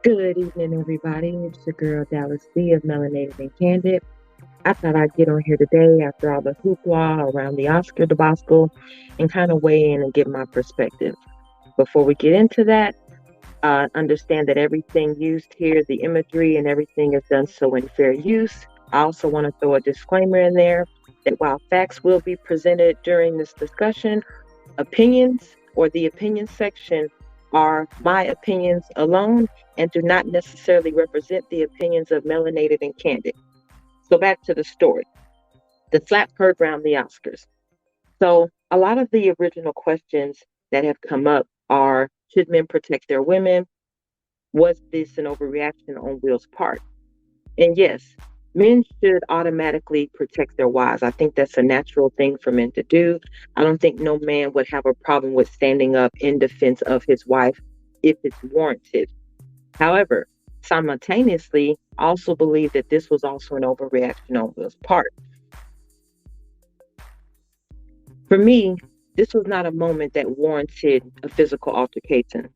Good evening, everybody. It's your girl Dallas B of Melanated and Candid. I thought I'd get on here today after all the hoopla around the Oscar debacle and kind of weigh in and give my perspective. Before we get into that, understand that everything used here, the imagery and everything is done so in fair use. I also want to throw a disclaimer in there that while facts will be presented during this discussion, opinions or the opinion section are my opinions alone and do not necessarily represent the opinions of Melanated and Candid. So back to the story. The slap heard around the Oscars. So a lot of the original questions that have come up are, should men protect their women? Was this an overreaction on Will's part? And yes, men should automatically protect their wives. I think that's a natural thing for men to do. I don't think no man would have a problem with standing up in defense of his wife if it's warranted. However, simultaneously, I also believe that this was also an overreaction on Will's part. For me, this was not a moment that warranted a physical altercation.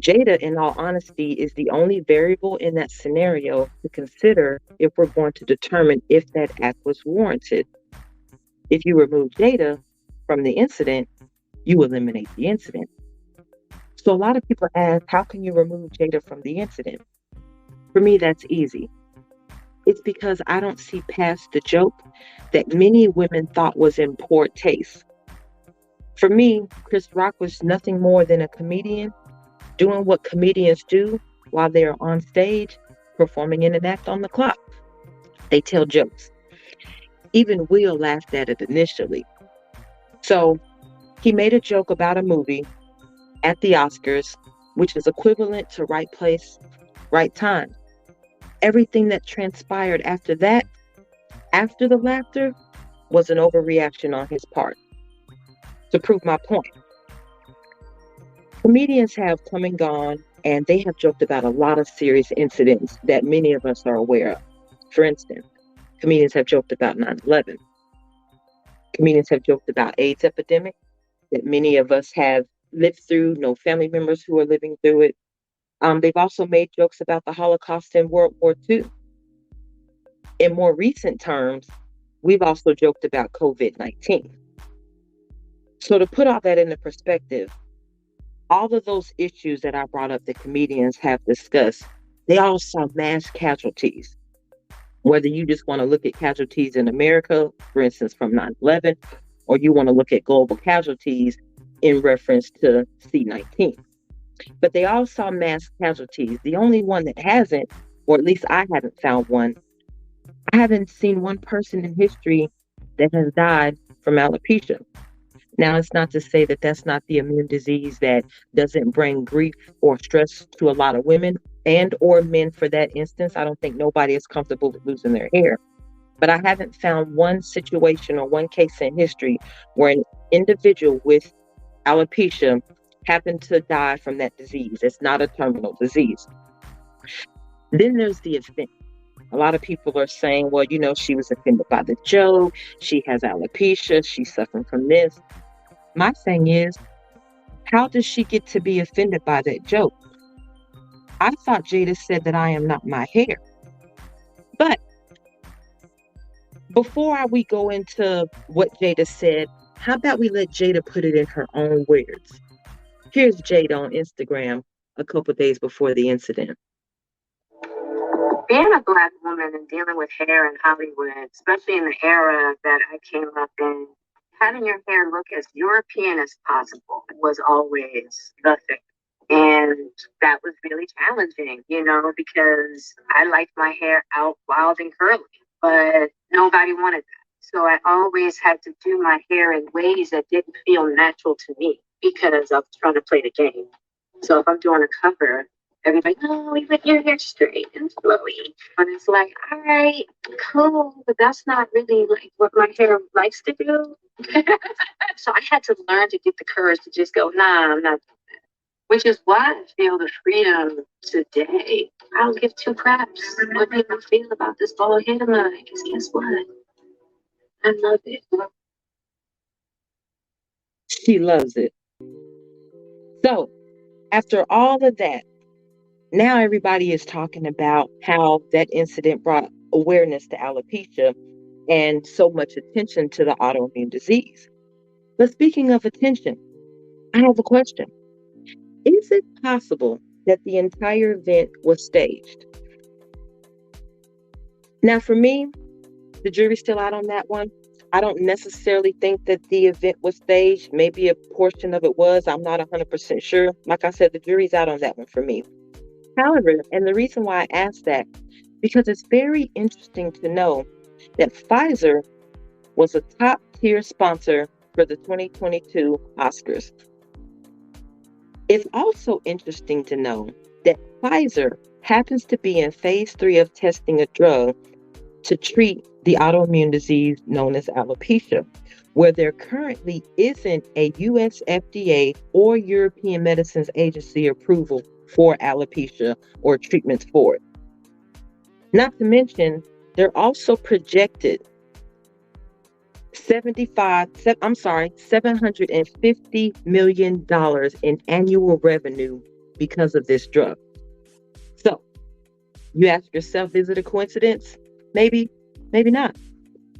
Jada, in all honesty, is the only variable in that scenario to consider if we're going to determine if that act was warranted. If you remove Jada from the incident, you eliminate the incident. So a lot of people ask, how can you remove Jada from the incident? For me, that's easy. It's because I don't see past the joke that many women thought was in poor taste. For me, Chris Rock was nothing more than a comedian doing what comedians do while they are on stage performing in an act on the clock. They tell jokes. Even Will laughed at it initially. So he made a joke about a movie at the Oscars, which is equivalent to right place, right time. Everything that transpired after that, after the laughter, was an overreaction on his part. To prove my point, comedians have come and gone, and they have joked about a lot of serious incidents that many of us are aware of. For instance, comedians have joked about 9/11. Comedians have joked about AIDS epidemic that many of us have lived through, no family members who are living through it. They've also made jokes about the Holocaust and World War II. In more recent terms, we've also joked about COVID-19. So to put all that into perspective, all of those issues that I brought up that comedians have discussed, they all saw mass casualties. Whether you just want to look at casualties in America, for instance, from 9/11, or you want to look at global casualties in reference to C-19. But they all saw mass casualties. The only one that hasn't, or at least I haven't found one, I haven't seen one person in history that has died from alopecia. Now, it's not to say that that's not the immune disease that doesn't bring grief or stress to a lot of women and or men for that instance. I don't think nobody is comfortable with losing their hair. But I haven't found one situation or one case in history where an individual with alopecia happened to die from that disease. It's not a terminal disease. Then there's the event. A lot of people are saying, well, she was offended by the joke. She has alopecia. She's suffering from this. My thing is, how does she get to be offended by that joke? I thought Jada said that I am not my hair. But before we go into what Jada said, how about we let Jada put it in her own words? Here's Jada on Instagram a couple days before the incident. Being a Black woman and dealing with hair in Hollywood, especially in the era that I came up in, having your hair look as European as possible was always the thing. And that was really challenging, because I liked my hair out wild and curly, but nobody wanted that. So I always had to do my hair in ways that didn't feel natural to me because I was trying to play the game. So if I'm doing a cover, everybody, oh, we put your hair straight and flowy. And it's like, all right, cool, but that's not really like what my hair likes to do. So I had to learn to get the courage to just go, nah, I'm not doing that. Which is why I feel the freedom today. I don't give two craps what people feel about this bald head of mine. Because guess what? I love it. She loves it. So after all of that, Now everybody is talking about how that incident brought awareness to alopecia and so much attention to the autoimmune disease. But speaking of attention, I have a question. Is it possible that the entire event was staged? Now, for me, the jury's still out on that one. I don't necessarily think that the event was staged. Maybe a portion of it was. I'm not 100% sure. Like I said, the jury's out on that one for me. However, and the reason why I asked that, because it's very interesting to know that Pfizer was a top tier sponsor for the 2022 Oscars. It's also interesting to know that Pfizer happens to be in phase 3 of testing a drug to treat the autoimmune disease known as alopecia, where there currently isn't a US FDA or European Medicines Agency approval for alopecia or treatments for it. Not to mention, they're also projected $750 million in annual revenue because of this drug. So you ask yourself, is it a coincidence? Maybe, maybe not.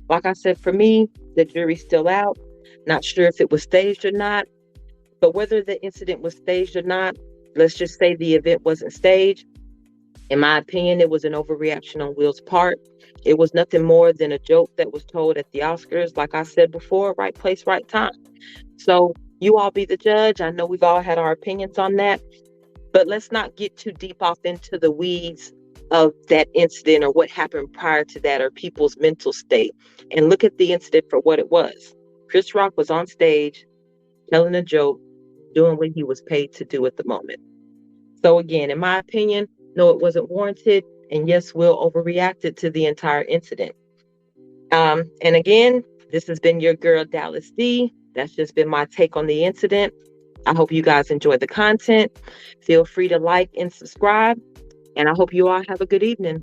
Like I said, for me, the jury's still out. Not sure if it was staged or not, but whether the incident was staged or not, let's just say the event wasn't staged. In my opinion, it was an overreaction on Will's part. It was nothing more than a joke that was told at the Oscars. Like I said before, right place, right time. So you all be the judge. I know we've all had our opinions on that, but let's not get too deep off into the weeds of that incident or what happened prior to that or people's mental state, and look at the incident for what it was. Chris Rock was on stage telling a joke, doing what he was paid to do at the moment. So again, in my opinion, no, it wasn't warranted. And yes, Will overreacted to the entire incident. And again, this has been your girl, Dallas D. That's just been my take on the incident. I hope you guys enjoyed the content. Feel free to like and subscribe. And I hope you all have a good evening.